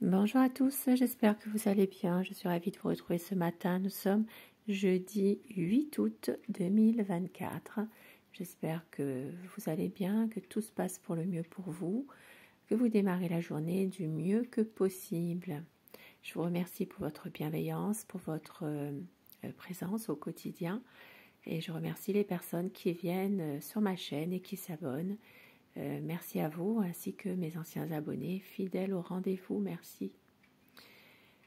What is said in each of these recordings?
Bonjour à tous, j'espère que vous allez bien. Je suis ravie de vous retrouver ce matin. Nous sommes jeudi 8 août 2024. J'espère que vous allez bien, que tout se passe pour le mieux pour vous, que vous démarrez la journée du mieux que possible. Je vous remercie pour votre bienveillance, pour votre présence au quotidien et je remercie les personnes qui viennent sur ma chaîne et qui s'abonnent. Merci à vous ainsi que mes anciens abonnés fidèles au rendez-vous, merci.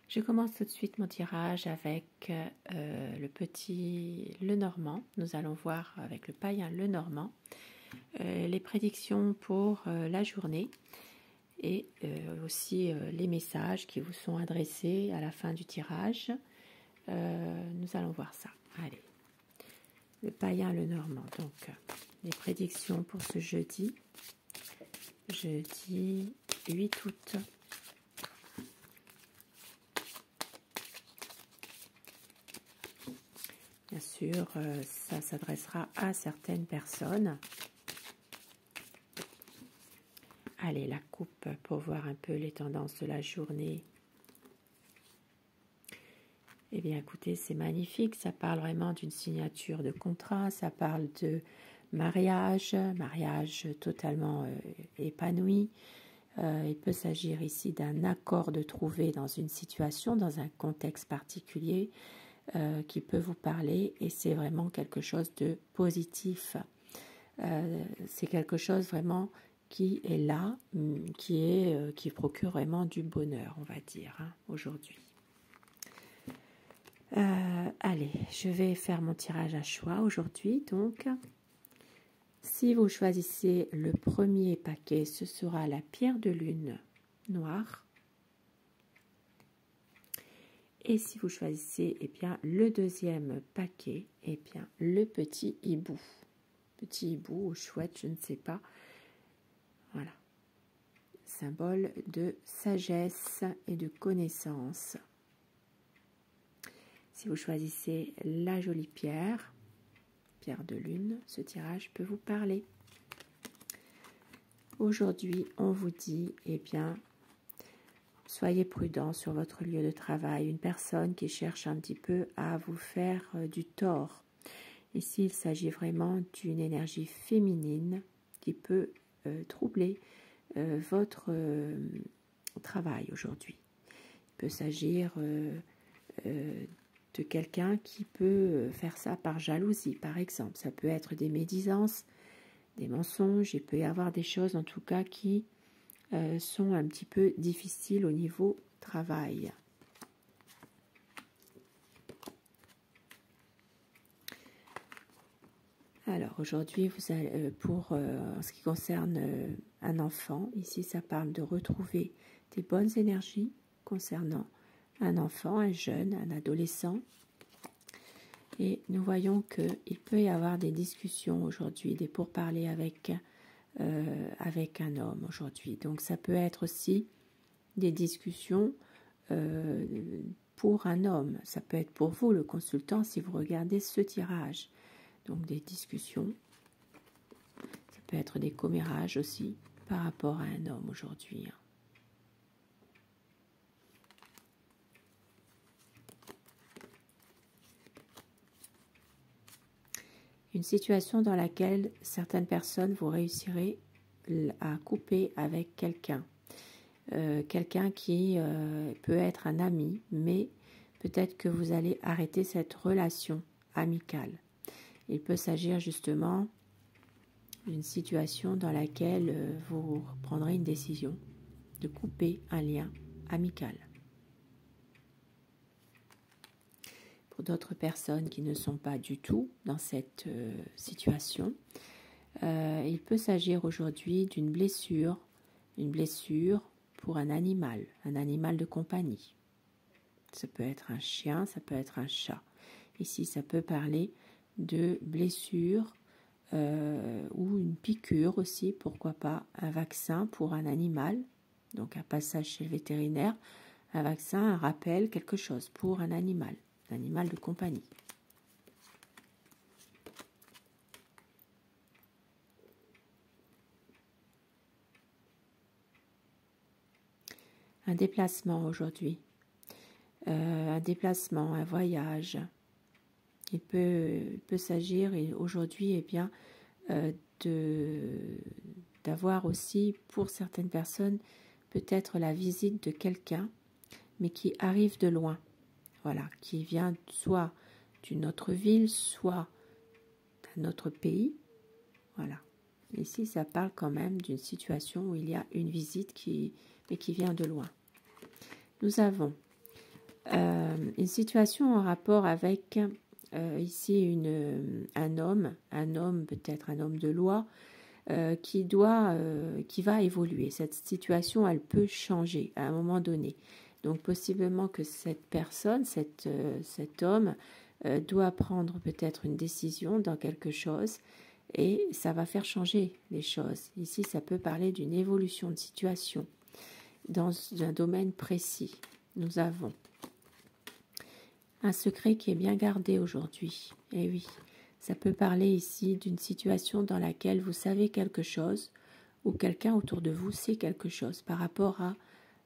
Je commence tout de suite mon tirage avec le petit Lenormand. Nous allons voir avec le païen Lenormand les prédictions pour la journée et aussi les messages qui vous sont adressés à la fin du tirage. Nous allons voir ça. Allez, le païen Lenormand. Donc, les prédictions pour ce jeudi 8 août. Bien sûr, ça s'adressera à certaines personnes. Allez, la coupe pour voir un peu les tendances de la journée. Eh bien, écoutez, c'est magnifique. Ça parle vraiment d'une signature de contrat. Ça parle de mariage totalement épanoui. Il peut s'agir ici d'un accord de trouver dans une situation, dans un contexte particulier qui peut vous parler et c'est vraiment quelque chose de positif. C'est quelque chose vraiment qui est là, qui procure vraiment du bonheur, on va dire, hein, aujourd'hui. Allez, je vais faire mon tirage à choix aujourd'hui. Donc, si vous choisissez le premier paquet, ce sera la pierre de lune noire. Et si vous choisissez le deuxième paquet, le petit hibou. Petit hibou ou chouette, je ne sais pas. Voilà. Symbole de sagesse et de connaissance. Si vous choisissez la jolie pierre de lune, ce tirage peut vous parler. Aujourd'hui, on vous dit, soyez prudent sur votre lieu de travail. Une personne qui cherche un petit peu à vous faire du tort. Ici, il s'agit vraiment d'une énergie féminine qui peut troubler votre travail aujourd'hui. Il peut s'agir de quelqu'un qui peut faire ça par jalousie, par exemple. Ça peut être des médisances, des mensonges. Il peut y avoir des choses, en tout cas, qui sont un petit peu difficiles au niveau travail. Alors aujourd'hui, vous allez, pour en ce qui concerne un enfant, ici ça parle de retrouver des bonnes énergies concernant un enfant, un jeune, un adolescent. Et nous voyons qu'il peut y avoir des discussions aujourd'hui, des pourparlers avec un homme aujourd'hui. Donc ça peut être aussi des discussions pour un homme. Ça peut être pour vous, le consultant, si vous regardez ce tirage. Donc des discussions. Ça peut être des commérages aussi par rapport à un homme aujourd'hui. Une situation dans laquelle certaines personnes vous réussirez à couper avec quelqu'un. Quelqu'un qui peut être un ami, mais peut-être que vous allez arrêter cette relation amicale. Il peut s'agir justement d'une situation dans laquelle vous prendrez une décision de couper un lien amical. Pour d'autres personnes qui ne sont pas du tout dans cette situation, il peut s'agir aujourd'hui d'une blessure, une blessure pour un animal de compagnie. Ça peut être un chien, ça peut être un chat. Ici, ça peut parler de blessure ou une piqûre aussi, pourquoi pas un vaccin pour un animal, donc un passage chez le vétérinaire, un vaccin, un rappel, quelque chose pour un animal de compagnie. un déplacement aujourd'hui, un déplacement, un voyage. Il peut s'agir aujourd'hui, eh bien, d'avoir aussi, pour certaines personnes, peut-être la visite de quelqu'un, mais qui arrive de loin, voilà, qui vient soit d'une autre ville, soit d'un autre pays, voilà. Ici, ça parle quand même d'une situation où il y a une visite mais qui vient de loin. Nous avons une situation en rapport avec ici un homme peut-être un homme de loi, qui va évoluer. Cette situation, elle peut changer à un moment donné. Donc possiblement que cette personne, cet homme, doit prendre peut-être une décision dans quelque chose et ça va faire changer les choses. Ici, ça peut parler d'une évolution de situation dans un domaine précis. Nous avons un secret qui est bien gardé aujourd'hui. Et oui, ça peut parler ici d'une situation dans laquelle vous savez quelque chose ou quelqu'un autour de vous sait quelque chose par rapport à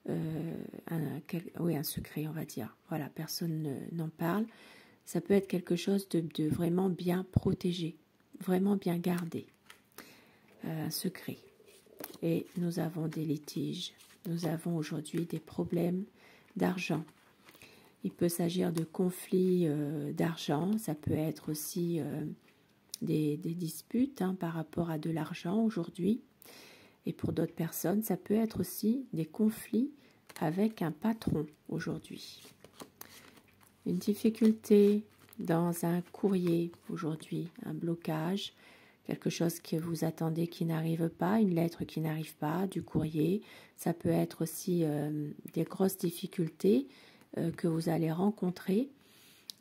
un secret, on va dire. Voilà, personne n'en parle. Ça peut être quelque chose de vraiment bien protégé, vraiment bien gardé. Un secret. Et nous avons des litiges. Nous avons aujourd'hui des problèmes d'argent. Il peut s'agir de conflits d'argent. Ça peut être aussi des disputes par rapport à de l'argent aujourd'hui. Et pour d'autres personnes, ça peut être aussi des conflits avec un patron aujourd'hui. Une difficulté dans un courrier aujourd'hui, un blocage, quelque chose que vous attendez qui n'arrive pas, une lettre qui n'arrive pas, du courrier. Ça peut être aussi des grosses difficultés que vous allez rencontrer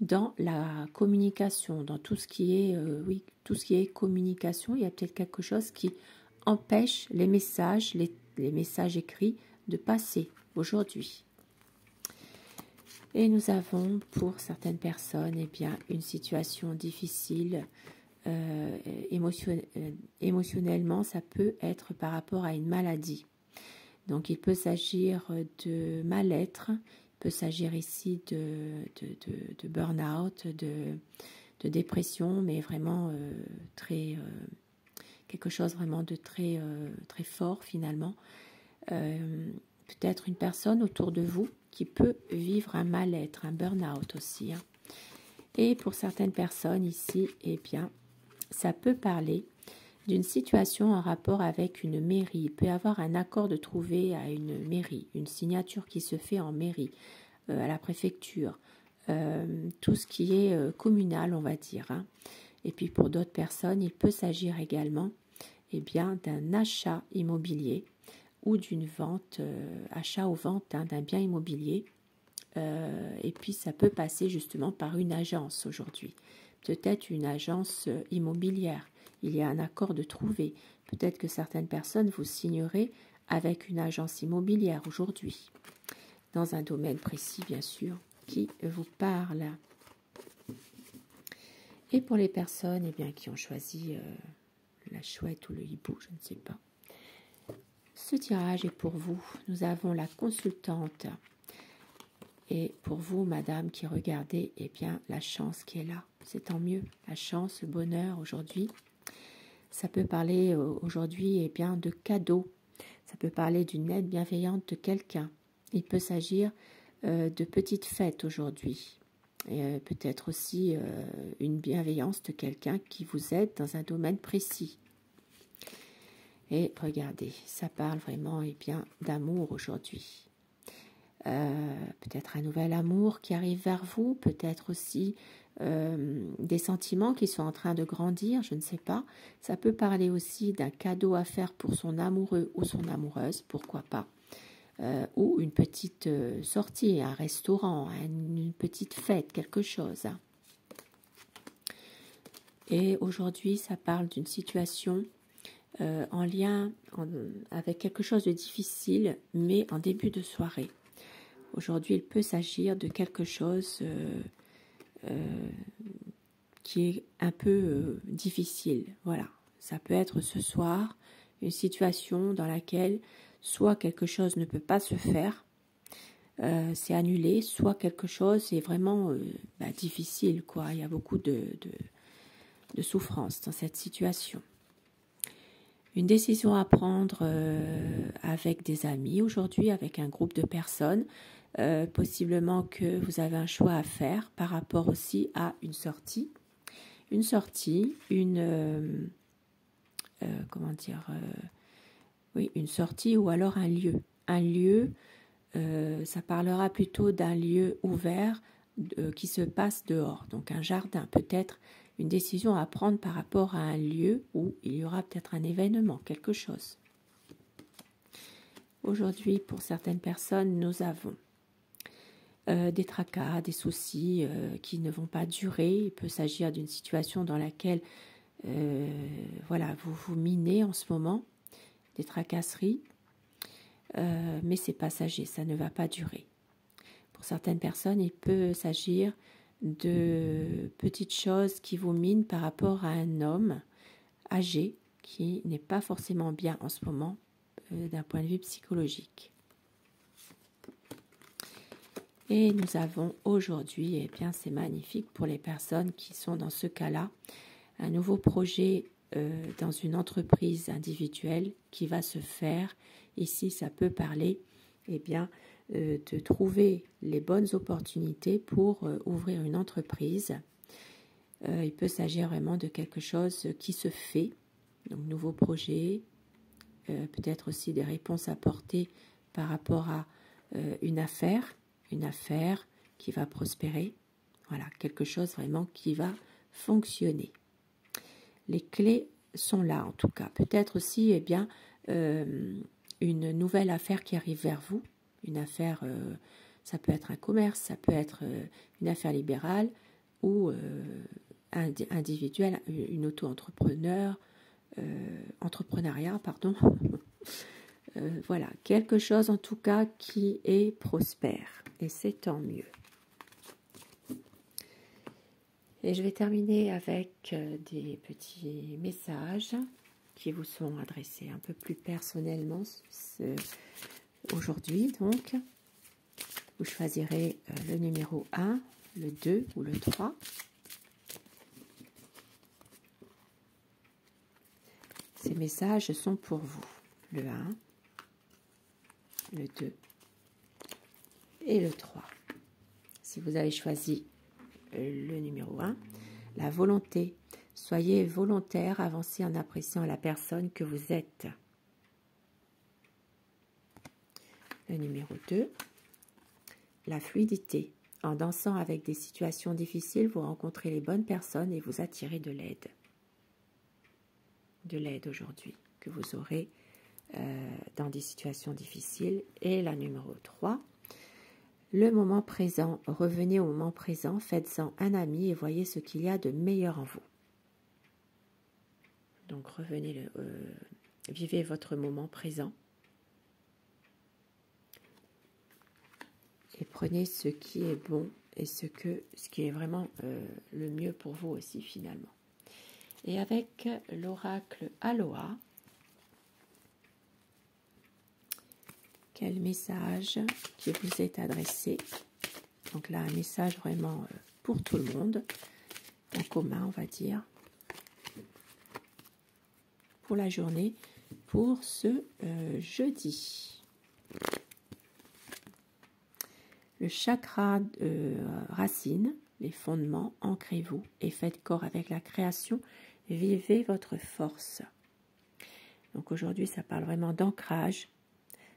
dans la communication, dans tout ce qui est, tout ce qui est communication. Il y a peut-être quelque chose qui empêche les messages, les messages écrits de passer aujourd'hui. Et nous avons pour certaines personnes une situation difficile émotionnellement. Ça peut être par rapport à une maladie. Donc il peut s'agir de mal-être, il peut s'agir ici de burn-out, de dépression, mais vraiment quelque chose vraiment de très fort finalement. Peut-être une personne autour de vous qui peut vivre un mal-être, un burn-out aussi. Et pour certaines personnes ici, ça peut parler d'une situation en rapport avec une mairie. Il peut y avoir un accord de trouver à une mairie, une signature qui se fait en mairie, à la préfecture, tout ce qui est communal, on va dire. Et puis pour d'autres personnes, il peut s'agir également d'un achat immobilier ou d'une vente, achat ou vente d'un bien immobilier. Et puis ça peut passer justement par une agence aujourd'hui, peut-être une agence immobilière. Il y a un accord de trouver. Peut-être que certaines personnes vous signerez avec une agence immobilière aujourd'hui, dans un domaine précis bien sûr, qui vous parle. Et pour les personnes qui ont choisi la chouette ou le hibou, je ne sais pas. Ce tirage est pour vous. Nous avons la consultante. Et pour vous, madame, qui regardez, la chance qui est là. C'est tant mieux. La chance, le bonheur aujourd'hui. Ça peut parler aujourd'hui de cadeaux. Ça peut parler d'une aide bienveillante de quelqu'un. Il peut s'agir de petites fêtes aujourd'hui. Peut-être aussi une bienveillance de quelqu'un qui vous aide dans un domaine précis. Et regardez, ça parle vraiment d'amour aujourd'hui. Peut-être un nouvel amour qui arrive vers vous, peut-être aussi des sentiments qui sont en train de grandir, je ne sais pas. Ça peut parler aussi d'un cadeau à faire pour son amoureux ou son amoureuse, pourquoi pas. Ou une petite sortie, un restaurant, une petite fête, quelque chose. Et aujourd'hui, ça parle d'une situation en lien avec quelque chose de difficile, mais en début de soirée. Aujourd'hui, il peut s'agir de quelque chose qui est un peu difficile. Voilà, ça peut être ce soir une situation dans laquelle soit quelque chose ne peut pas se faire, c'est annulé, soit quelque chose est vraiment difficile, quoi. Il y a beaucoup de souffrance dans cette situation. Une décision à prendre avec des amis aujourd'hui, avec un groupe de personnes. Possiblement que vous avez un choix à faire par rapport aussi à une sortie. Une sortie, une sortie ou alors un lieu. Un lieu, ça parlera plutôt d'un lieu ouvert qui se passe dehors. Donc un jardin, peut-être une décision à prendre par rapport à un lieu où il y aura peut-être un événement, quelque chose. Aujourd'hui, pour certaines personnes, nous avons des tracas, des soucis qui ne vont pas durer. Il peut s'agir d'une situation dans laquelle vous vous minez en ce moment, des tracasseries, mais c'est passager, ça ne va pas durer. Pour certaines personnes, il peut s'agir de petites choses qui vous minent par rapport à un homme âgé qui n'est pas forcément bien en ce moment d'un point de vue psychologique. Et nous avons aujourd'hui, eh bien c'est magnifique pour les personnes qui sont dans ce cas-là, un nouveau projet dans une entreprise individuelle qui va se faire. Ici, ça peut parler de trouver les bonnes opportunités pour ouvrir une entreprise. Il peut s'agir vraiment de quelque chose qui se fait, donc nouveau projet, peut-être aussi des réponses apportées par rapport à une affaire qui va prospérer. Voilà, quelque chose vraiment qui va fonctionner. Les clés sont là en tout cas. Peut-être aussi une nouvelle affaire qui arrive vers vous. Une affaire, ça peut être un commerce, ça peut être une affaire libérale ou individuelle, une auto-entrepreneuriat, pardon. Voilà, quelque chose en tout cas qui est prospère et c'est tant mieux. Et je vais terminer avec des petits messages qui vous sont adressés un peu plus personnellement aujourd'hui. Donc, vous choisirez le numéro 1, le 2 ou le 3. Ces messages sont pour vous. Le 1, le 2 et le 3. Si vous avez choisi le numéro 1, la volonté. Soyez volontaire, avancez en appréciant la personne que vous êtes. Le numéro 2, la fluidité. En dansant avec des situations difficiles, vous rencontrez les bonnes personnes et vous attirez de l'aide. De l'aide aujourd'hui que vous aurez dans des situations difficiles. Et la numéro 3, le moment présent. Revenez au moment présent, faites-en un ami et voyez ce qu'il y a de meilleur en vous. Donc revenez, vivez votre moment présent et prenez ce qui est bon et ce qui est vraiment le mieux pour vous aussi finalement. Et avec l'oracle Aloha, quel message qui vous est adressé? Donc là, un message vraiment pour tout le monde, en commun, on va dire, pour la journée, pour ce jeudi. Le chakra racine, les fondements, ancrez-vous et faites corps avec la création, vivez votre force. Donc aujourd'hui, ça parle vraiment d'ancrage,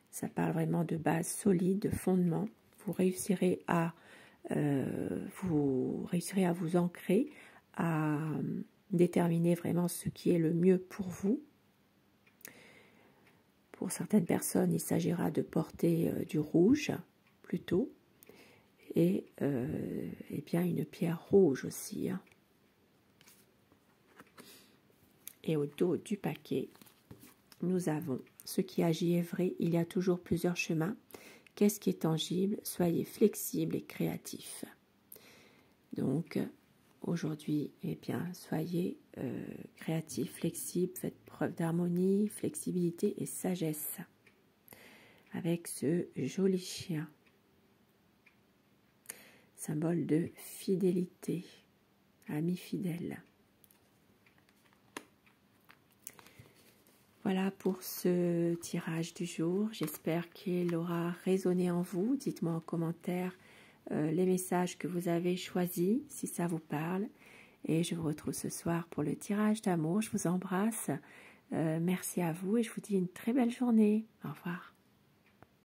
ça parle vraiment de base solide, de fondement. Vous réussirez à vous ancrer, à déterminer vraiment ce qui est le mieux pour vous. Pour certaines personnes, il s'agira de porter du rouge plutôt et bien une pierre rouge aussi. Hein. Et au dos du paquet, nous avons ce qui agit est vrai, il y a toujours plusieurs chemins. Qu'est-ce qui est tangible? Soyez flexible et créatif. Donc, aujourd'hui, eh bien, soyez créatif, flexible, faites preuve d'harmonie, flexibilité et sagesse avec ce joli chien. symbole de fidélité, ami fidèle. Voilà pour ce tirage du jour. J'espère qu'il aura résonné en vous. Dites-moi en commentaire les messages que vous avez choisis, si ça vous parle. Et je vous retrouve ce soir pour le tirage d'amour. Je vous embrasse. Merci à vous et je vous dis une très belle journée. Au revoir.